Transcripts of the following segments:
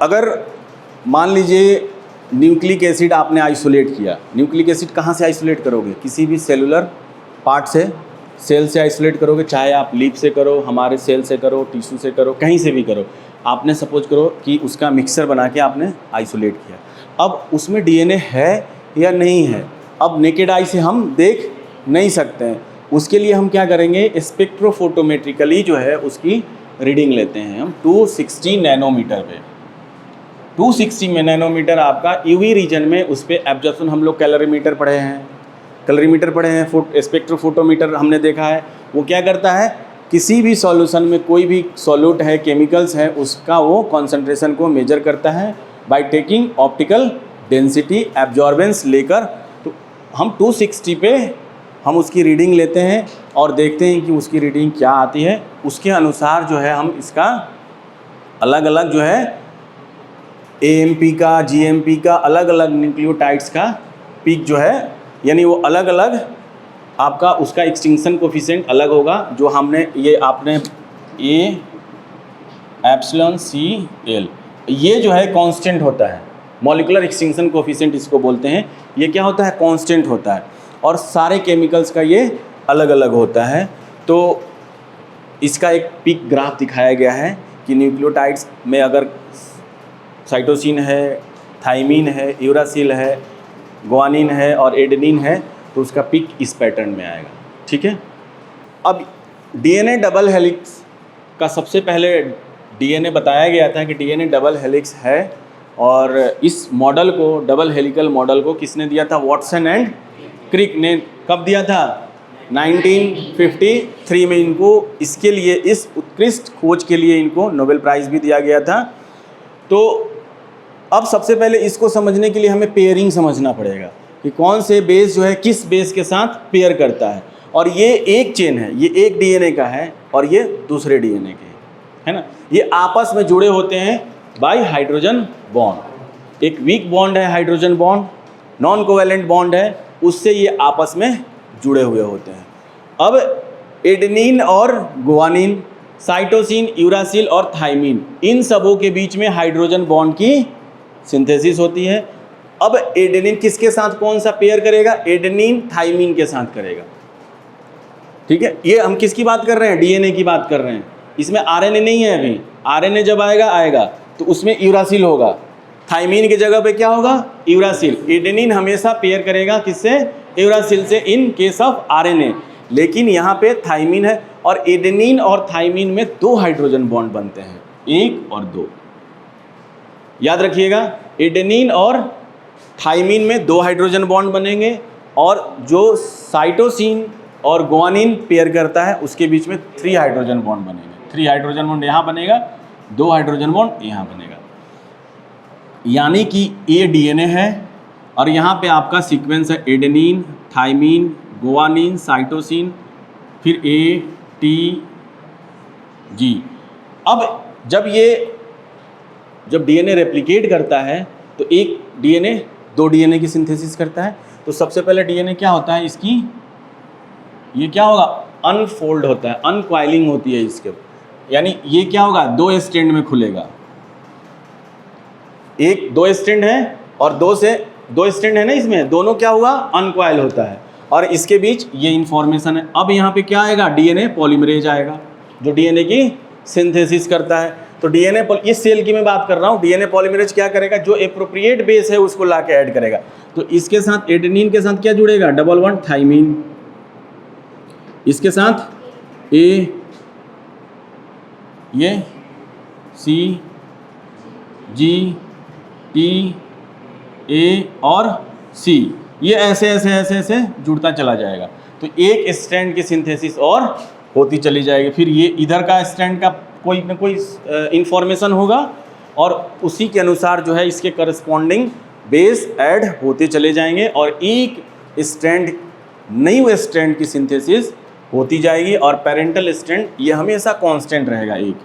अगर मान लीजिए न्यूक्लिक एसिड आपने आइसोलेट किया, न्यूक्लिक एसिड कहाँ से आइसोलेट करोगे? किसी भी सेलुलर पार्ट से, सेल से आइसोलेट करोगे, चाहे आप लीफ से करो, हमारे सेल से करो, टिश्यू से करो, कहीं से भी करो। आपने सपोज करो कि उसका मिक्सर बना के आपने आइसोलेट किया, अब उसमें डीएनए है या नहीं है, अब नेकेड आई से हम देख नहीं सकते हैं। उसके लिए हम क्या करेंगे, स्पेक्ट्रोफोटोमेट्रिकली जो है उसकी रीडिंग लेते हैं हम 260 नैनोमीटर पे। 260 नैनोमीटर आपका यूवी रीजन में, उस पर एब्जॉर्प्शन हम लोग कैलोरीमीटर पढ़े हैं, स्पेक्ट्रोफोटोमीटर हमने देखा है। वो क्या करता है, किसी भी सॉल्यूशन में कोई भी सॉल्यूट है, केमिकल्स है, उसका वो कॉन्सेंट्रेशन को मेजर करता है by taking optical density absorbance लेकर। तो हम 260 पे हम उसकी रीडिंग लेते हैं और देखते हैं कि उसकी रीडिंग क्या आती है। उसके अनुसार जो है हम इसका अलग अलग जो है एएमपी का, जीएमपी का, अलग अलग न्यूक्लियोटाइड्स का पीक जो है, यानी वो अलग अलग आपका उसका एक्सटिंक्शन कोफिशिएंट अलग होगा। जो हमने ये आपने ए एप्सिलॉन सी एल, ये जो है कांस्टेंट होता है, मॉलिक्यूलर एक्सटिंक्शन कोफिशिएंट इसको बोलते हैं। ये क्या होता है, कांस्टेंट होता है, और सारे केमिकल्स का ये अलग अलग होता है। तो इसका एक पीक ग्राफ दिखाया गया है कि न्यूक्लियोटाइड्स में अगर साइटोसिन है, थाइमीन है, यूरासिल है, ग्वानिन है और एडेनिन है, तो उसका पिक इस पैटर्न में आएगा। ठीक है। अब डीएनए डबल हेलिक्स का सबसे पहले डीएनए बताया गया था कि डीएनए डबल हेलिक्स है, और इस मॉडल को, डबल हेलिकल मॉडल को किसने दिया था? वॉटसन एंड क्रिक ने। कब दिया था? 1953 में। इनको इसके लिए, इस उत्कृष्ट खोज के लिए इनको नोबेल प्राइज़ भी दिया गया था। तो अब सबसे पहले इसको समझने के लिए हमें पेयरिंग समझना पड़ेगा कि कौन से बेस जो है किस बेस के साथ पेयर करता है। और ये एक चेन है, ये एक डीएनए का है और ये दूसरे डीएनए के है ना। ये आपस में जुड़े होते हैं बाय हाइड्रोजन बॉन्ड। एक वीक बॉन्ड है hydrogen bond, non covalent bond है, उससे ये आपस में जुड़े हुए होते हैं। अब एडेनिन और गुआनिन, साइटोसिन, यूरासिल और थाइमीन, इन सबों के बीच में हाइड्रोजन बॉन्ड की सिंथेसिस होती है। अब एडेनिन किसके साथ कौन सा पेयर करेगा? एडेनिन थाइमीन के साथ करेगा। ठीक है। ये हम किसकी बात कर रहे हैं? डीएनए की बात कर रहे हैं। इसमें आरएनए नहीं है अभी। आरएनए जब आएगा तो उसमें यूरासिल होगा, थाइमीन की जगह पे क्या होगा? यूरासिल। एडेनिन हमेशा पेयर करेगा किससे? यूरासिल से इन केस ऑफ आरएनए। लेकिन यहाँ पे थाइमीन है और एडेनिन और थाइमीन में 2 हाइड्रोजन बॉन्ड बनते हैं, 1 और 2। याद रखिएगा, एडेनिन और थाइमीन में 2 हाइड्रोजन बॉन्ड बनेंगे, और जो साइटोसिन और गुआनिन पेयर करता है उसके बीच में 3 हाइड्रोजन बॉन्ड बनेंगे। 3 हाइड्रोजन बॉन्ड यहाँ बनेगा, 2 हाइड्रोजन बॉन्ड यहाँ बनेगा। यानी कि ये डीएनए है और यहाँ पे आपका सीक्वेंस है एडेनिन, थाइमीन, गुआनिन, साइटोसिन, फिर ए टी जी। अब जब डीएनए रेप्लिकेट करता है तो एक डीएनए 2 डीएनए की सिंथेसिस करता है। तो सबसे पहले डीएनए क्या होता है, इसकी ये क्या होगा? अनफोल्ड होता है, अनकॉइलिंग होती है इसके, यानी ये क्या होगा? 2 स्ट्रैंड में खुलेगा। 2 स्ट्रैंड है और 2 स्ट्रैंड है ना, इसमें दोनों क्या हुआ? अनकॉइल होता है, और इसके बीच ये इंफॉर्मेशन है। अब यहाँ पे क्या आएगा? डीएनए पॉलीमरेज आएगा जो डीएनए की सिंथेसिस करता है। तो डीएनए, इस सेल की मैं बात कर रहा हूँ, डीएनए पॉलीमरेज क्या करेगा? जो एप्रोप्रिएट बेस है उसको ला के ऐड करेगा। तो इसके साथ एडेनिन के साथ क्या जुड़ेगा? डबल बॉन्ड थाइमीन, इसके साथ ए, ये सी जी टी ए और सी, ये ऐसे ऐसे ऐसे ऐसे जुड़ता चला जाएगा। तो एक स्ट्रैंड की सिंथेसिस और होती चली जाएगी। फिर ये इधर का स्ट्रैंड का कोई ना कोई इंफॉर्मेशन होगा और उसी के अनुसार जो है इसके करस्पॉन्डिंग बेस ऐड होते चले जाएंगे और एक स्ट्रैंड, नई स्ट्रैंड की सिंथेसिस होती जाएगी और पेरेंटल स्ट्रैंड ये हमेशा कांस्टेंट रहेगा एक।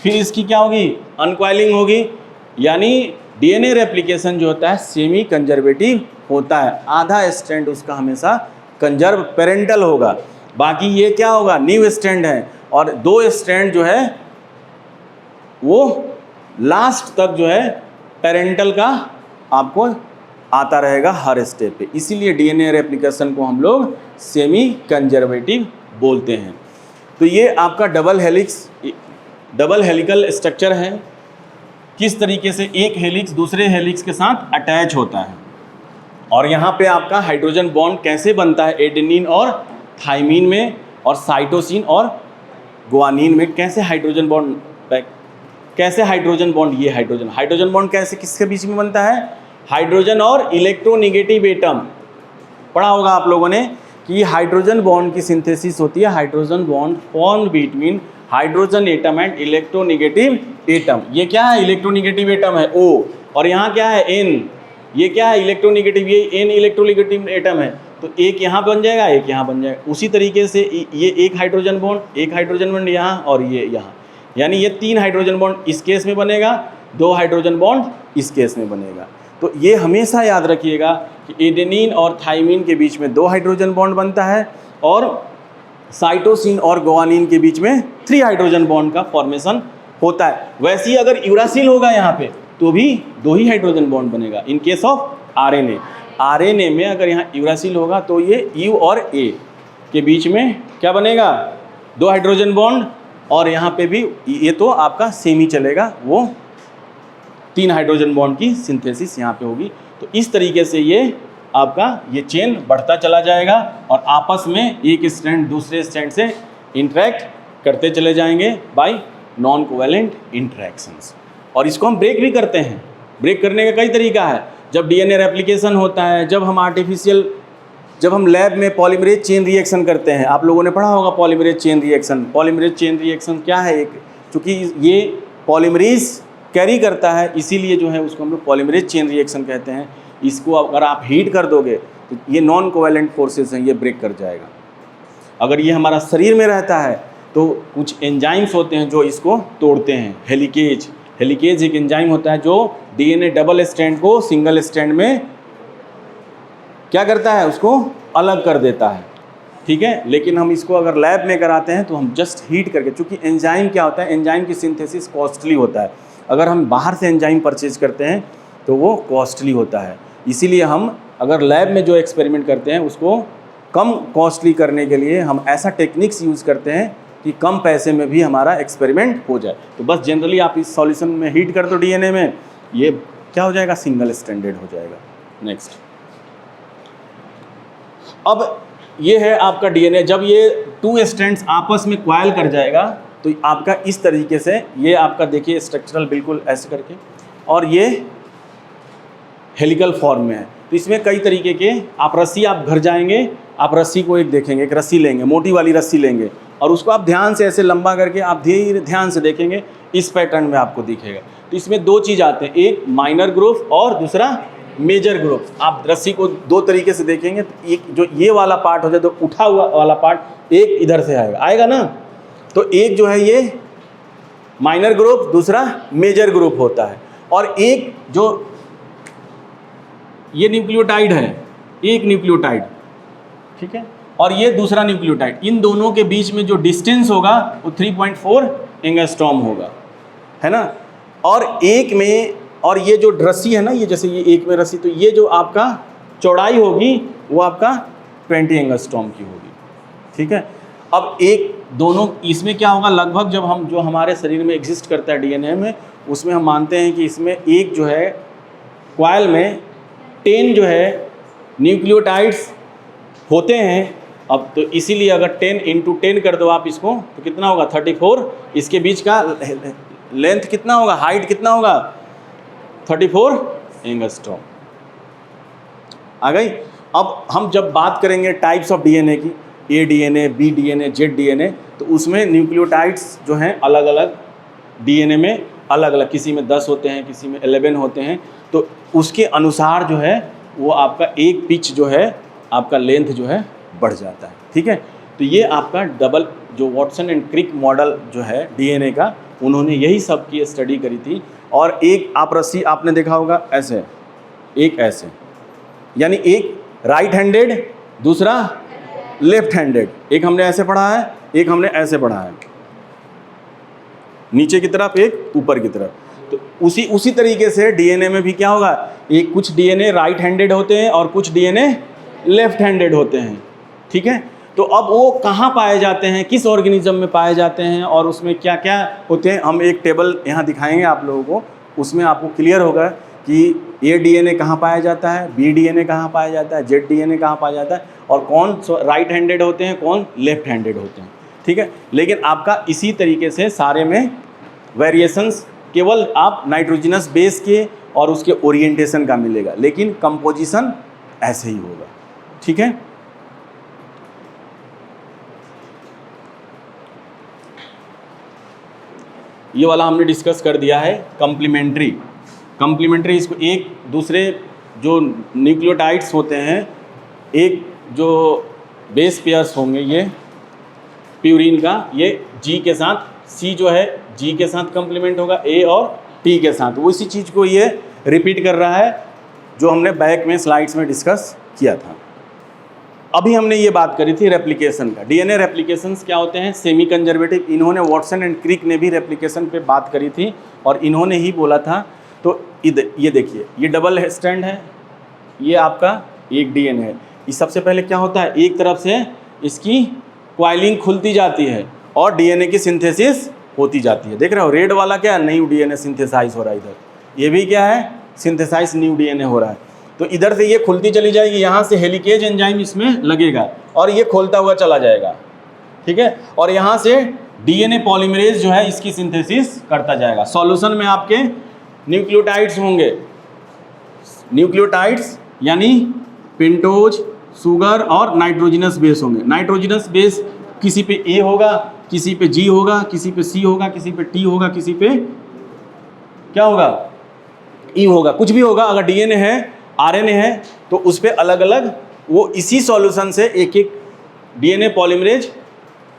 फिर इसकी क्या होगी? अनकॉइलिंग होगी, यानी डीएनए रेप्लिकेशन जो होता है सेमी कंजर्वेटिव होता है। आधा स्ट्रैंड उसका हमेशा कंजर्व पेरेंटल होगा, बाकी ये क्या होगा? न्यू स्ट्रैंड है, और 2 स्ट्रैंड जो है वो लास्ट तक जो है पेरेंटल का आपको आता रहेगा हर स्टेप पे। इसीलिए डीएनए रेप्लिकेशन को हम लोग सेमी कंजर्वेटिव बोलते हैं। तो ये आपका डबल हेलिकल स्ट्रक्चर है। किस तरीके से एक हेलिक्स दूसरे हेलिक्स के साथ अटैच होता है, और यहाँ पे आपका हाइड्रोजन बॉन्ड कैसे बनता है एडेनिन और थाइमिन में, और साइटोसिन और गुआनिन में कैसे हाइड्रोजन बॉन्ड ये हाइड्रोजन बॉन्ड कैसे किसके बीच में बनता है, हाइड्रोजन और इलेक्ट्रोनिगेटिव एटम। पढ़ा होगा आप लोगों ने कि हाइड्रोजन बॉन्ड की सिंथेसिस होती है, hydrogen bond form between hydrogen atom and electronegative atom. ये क्या है, इलेक्ट्रोनिगेटिव एटम है O, और यहाँ क्या है N। ये क्या है, इलेक्ट्रोनिगेटिव, ये N इलेक्ट्रोनिगेटिव एटम है, तो एक यहाँ बन जाएगा, एक यहाँ बन जाएगा। उसी तरीके से ये एक हाइड्रोजन बॉन्ड यहाँ और ये यहाँ, यानी ये 3 हाइड्रोजन बॉन्ड इस केस में बनेगा, 2 हाइड्रोजन बॉन्ड इस केस में बनेगा। तो ये हमेशा याद रखिएगा कि एडेनिन और थाइमिन के बीच में 2 हाइड्रोजन बॉन्ड बनता है, और साइटोसिन और गुआनिन के बीच में 3 हाइड्रोजन बॉन्ड का फॉर्मेशन होता है। वैसे ही अगर यूरासिल होगा यहाँ पे तो भी 2 ही हाइड्रोजन बॉन्ड बनेगा। इन केस ऑफ आरएनए में अगर यहाँ यूरासिल होगा तो ये यू और ए के बीच में क्या बनेगा, 2 हाइड्रोजन बॉन्ड, और यहाँ पे भी ये तो आपका सेम ही चलेगा, वो 3 हाइड्रोजन बॉन्ड की सिंथेसिस यहाँ पे होगी। तो इस तरीके से ये आपका ये चेन बढ़ता चला जाएगा, और आपस में एक स्ट्रैंड दूसरे स्ट्रैंड से इंटरेक्ट करते चले जाएंगे बाय नॉन कोवेलेंट इंटरेक्शंस। और इसको हम ब्रेक भी करते हैं। ब्रेक करने का कई तरीका है। जब डीएनए रेप्लिकेशन होता है, जब हम लैब में पॉलीमरेज चेन रिएक्शन करते हैं, आप लोगों ने पढ़ा होगा पॉलीमरेज चेन रिएक्शन क्या है, चूँकि ये पॉलीमरेज कैरी करता है, इसीलिए जो है उसको हम लोग पॉलीमरेज चेन रिएक्शन कहते हैं। इसको अगर आप हीट कर दोगे तो ये नॉन कोवेलेंट फोर्सेस हैं, ये ब्रेक कर जाएगा। अगर ये हमारा शरीर में रहता है तो कुछ एंजाइम्स होते हैं जो इसको तोड़ते हैं। हेलिकेज एक एंजाइम होता है जो डीएनए डबल स्ट्रैंड को सिंगल स्ट्रैंड में क्या करता है, उसको अलग कर देता है, ठीक है। लेकिन हम इसको अगर लैब में कराते हैं तो हम जस्ट हीट करके, चूँकि एंजाइम क्या होता है, एंजाइम की सिंथेसिस कॉस्टली होता है। अगर हम बाहर से एंजाइम परचेज करते हैं तो वो कॉस्टली होता है। इसीलिए हम अगर लैब में जो एक्सपेरिमेंट करते हैं उसको कम कॉस्टली करने के लिए हम ऐसा टेक्निक्स यूज़ करते हैं कि कम पैसे में भी हमारा एक्सपेरिमेंट हो जाए। तो बस जनरली आप इस सॉल्यूशन में हीट कर दो डीएनए में, ये क्या हो जाएगा, सिंगल स्ट्रैंडेड हो जाएगा। नेक्स्ट, अब ये है आपका डीएनए। जब ये 2 स्ट्रैंड्स आपस में क्वाइल कर जाएगा तो आपका इस तरीके से ये आपका देखिए स्ट्रक्चरल बिल्कुल ऐसे करके, और ये हेलिकल फॉर्म में है। तो इसमें कई तरीके के आप घर जाएंगे, आप रस्सी को एक देखेंगे, एक रस्सी लेंगे, मोटी वाली रस्सी लेंगे, और उसको आप ध्यान से ऐसे लंबा करके आप धीरे ध्यान से देखेंगे, इस पैटर्न में आपको दिखेगा। तो इसमें 2 चीज़ आते हैं, एक माइनर ग्रुप और दूसरा मेजर ग्रुप। आप रस्सी को 2 तरीके से देखेंगे, तो एक जो ये वाला पार्ट हो जाए तो उठा हुआ वाला पार्ट एक इधर से आएगा ना, तो एक जो है ये माइनर ग्रुप, दूसरा मेजर ग्रुप होता है। और एक जो ये न्यूक्लियोटाइड है, एक न्यूक्लियोटाइड, ठीक है, और ये दूसरा न्यूक्लियोटाइड, इन दोनों के बीच में जो डिस्टेंस होगा वो 3.4 एंगस्ट्रॉम होगा, है ना। और एक में, और ये जो रस्सी है ना, ये जैसे ये एक में रस्सी, तो ये जो आपका चौड़ाई होगी वो आपका 20 एंगस्ट्रॉम की होगी, ठीक है। अब एक दोनों इसमें क्या होगा, लगभग जब हम जो हमारे शरीर में एग्जिस्ट करता है डीएनए में, उसमें हम मानते हैं कि इसमें एक जो है क्वाइल में 10 जो है न्यूक्लियोटाइड्स होते हैं। अब तो इसीलिए अगर 10 × 10 कर दो आप इसको, तो कितना होगा 34। इसके बीच का लेंथ कितना होगा, हाइट कितना होगा 34 एंगस्ट्रॉम आ गई। अब हम जब बात करेंगे टाइप्स ऑफ डीएनए की, A DNA, B DNA, Z DNA, तो उसमें न्यूक्लियोटाइड्स जो हैं अलग अलग डीएनए में अलग अलग, किसी में 10 होते हैं, किसी में 11 होते हैं। तो उसके अनुसार जो है वो आपका एक पिच जो है आपका लेंथ जो है बढ़ जाता है, ठीक है। तो ये आपका डबल जो वाटसन एंड क्रिक मॉडल जो है डीएनए का, उन्होंने यही सब की स्टडी करी थी। और एक आप रस्सी आपने देखा होगा ऐसे, एक ऐसे, यानी एक राइट हैंडेड, दूसरा लेफ्ट हैंडेड। एक हमने ऐसे पढ़ा है, एक हमने ऐसे पढ़ा है, नीचे की तरफ, एक ऊपर की तरफ। तो उसी तरीके से डीएनए में भी क्या होगा, एक कुछ डीएनए राइट हैंडेड होते हैं और कुछ डीएनए लेफ्ट हैंडेड होते हैं, ठीक है। तो अब वो कहाँ पाए जाते हैं, किस ऑर्गेनिज्म में पाए जाते हैं और उसमें क्या क्या होते हैं, हम एक टेबल यहाँ दिखाएंगे आप लोगों को, उसमें आपको क्लियर होगा कि ए डीएनए कहाँ पाया जाता है, बी डीएनए कहाँ पाया जाता है, जेड डीएनए कहाँ पाया जाता है और कौन राइट हैंडेड होते हैं, कौन लेफ्ट हैंडेड होते हैं, ठीक है। लेकिन आपका इसी तरीके से सारे में वेरिएशंस केवल आप नाइट्रोजनस बेस के और उसके ओरिएंटेशन का मिलेगा, लेकिन कंपोजिशन ऐसे ही होगा, ठीक है। ये वाला हमने डिस्कस कर दिया है। कंप्लीमेंट्री इसको एक दूसरे जो न्यूक्लियोटाइड्स होते हैं, एक जो बेस पेयर्स होंगे ये प्यूरिन का, ये जी के साथ, सी जो है जी के साथ कंप्लीमेंट होगा, ए और टी के साथ। वो इसी चीज़ को ये रिपीट कर रहा है जो हमने बैक में स्लाइड्स में डिस्कस किया था। अभी हमने ये बात करी थी रेप्लिकेशन का। डीएनए रेप्लिकेशंस क्या होते हैं, सेमी कंजर्वेटिव। इन्होंने वॉटसन एंड क्रिक ने भी रेप्लिकेशन पे बात करी थी और इन्होंने ही बोला था। तो ये देखिए, ये डबल स्ट्रैंड है, ये आपका एक डीएनए है। ये सबसे पहले क्या होता है, एक तरफ से इसकी क्वाइलिंग खुलती जाती है और डीएनए की सिंथेसिस होती जाती है। देख रहे हो, रेड वाला क्या है, न्यू डीएनए सिंथेसाइज हो रहा है। इधर ये भी क्या है, सिंथेसाइज न्यू डीएनए हो रहा है। तो इधर से ये खुलती चली जाएगी, यहाँ से हेलिकेज एंजाइम इसमें लगेगा और ये खोलता हुआ चला जाएगा, ठीक है। और यहाँ से डीएनए पॉलीमरेज जो है इसकी सिंथेसिस करता जाएगा। सॉल्यूशन में आपके न्यूक्लियोटाइड्स होंगे, न्यूक्लियोटाइड्स यानी पेंटोज, शुगर और नाइट्रोजनस बेस होंगे। नाइट्रोजनस बेस किसी पे ए होगा, किसी पे जी होगा, किसी पे सी होगा, किसी पे टी होगा, किसी पे क्या होगा, ई होगा, कुछ भी होगा। अगर डीएनए है, आरएनए है, तो उस पर अलग अलग वो इसी सॉल्यूशन से एक एक DNA polymerase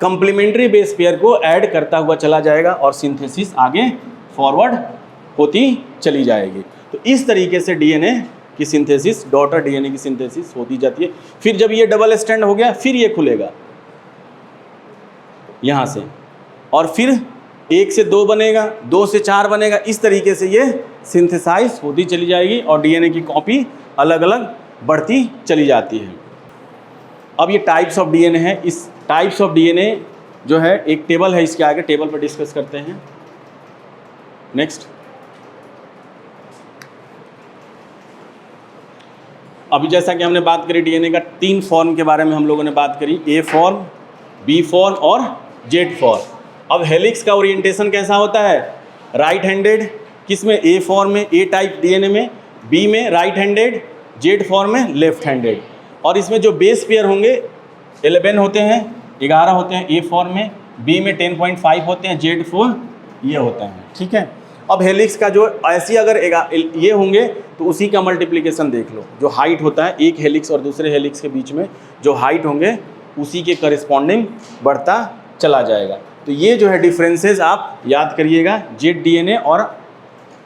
complementary base pair को ऐड करता हुआ चला जाएगा और सिंथेसिस आगे फॉरवर्ड होती चली जाएगी। तो इस तरीके से डीएनए की सिंथेसिस, डॉटर डीएनए की सिंथेसिस होती जाती है। फिर जब ये डबल स्ट्रैंड हो गया, फिर ये खुलेगा यहाँ से, और फिर 1 से 2 बनेगा, 2 से 4 बनेगा। इस तरीके से ये सिंथेसाइज होती चली जाएगी और डीएनए की कॉपी अलग अलग बढ़ती चली जाती है। अब ये टाइप्स ऑफ डीएनए है। इस टाइप्स ऑफ डीएनए जो है एक टेबल है, इसके आगे टेबल पर डिस्कस करते हैं। नेक्स्ट, अभी जैसा कि हमने बात करी डीएनए का 3 फॉर्म के बारे में हम लोगों ने बात करी, ए फॉर्म, बी फॉर्म और जेड फॉर्म। अब हेलिक्स का ओरिएंटेशन कैसा होता है, राइट हैंडेड, किसमें, ए फॉर्म में, ए टाइप डीएनए में, बी में राइट हैंडेड, जेड फॉर्म में लेफ्ट हैंडेड। और इसमें जो बेस पेयर होंगे 11 होते हैं, 11 होते हैं ए फॉर्म में, बी में 10.5 होते हैं, जेड 4 ये होते हैं, ठीक है। अब हेलिक्स का जो ऐसी अगर ये होंगे तो उसी का मल्टीप्लिकेशन देख लो। जो हाइट होता है एक हेलिक्स और दूसरे हेलिक्स के बीच में जो हाइट होंगे उसी के करस्पॉन्डिंग बढ़ता चला जाएगा। तो ये जो है डिफरेंसेस आप याद करिएगा, जेड डीएनए और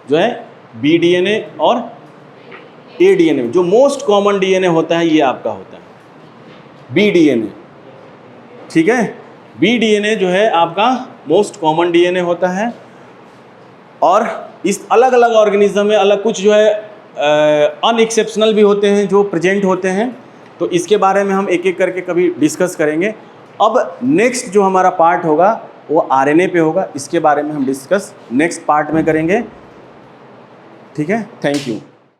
जो है बी डीएनए और ए डीएनए। जो मोस्ट कॉमन डीएनए होता है ये आपका होता है बी डीएनए, ठीक है। बी डीएनए जो है आपका मोस्ट कॉमन डीएनए होता है। और इस अलग अलग ऑर्गेनिज्म में अलग कुछ जो है अनएक्सेप्शनल भी होते हैं जो प्रेजेंट होते हैं। तो इसके बारे में हम एक एक करके कभी डिस्कस करेंगे। अब नेक्स्ट जो हमारा पार्ट होगा वो आरएनए पे होगा, इसके बारे में हम डिस्कस नेक्स्ट पार्ट में करेंगे, ठीक है। Thank you.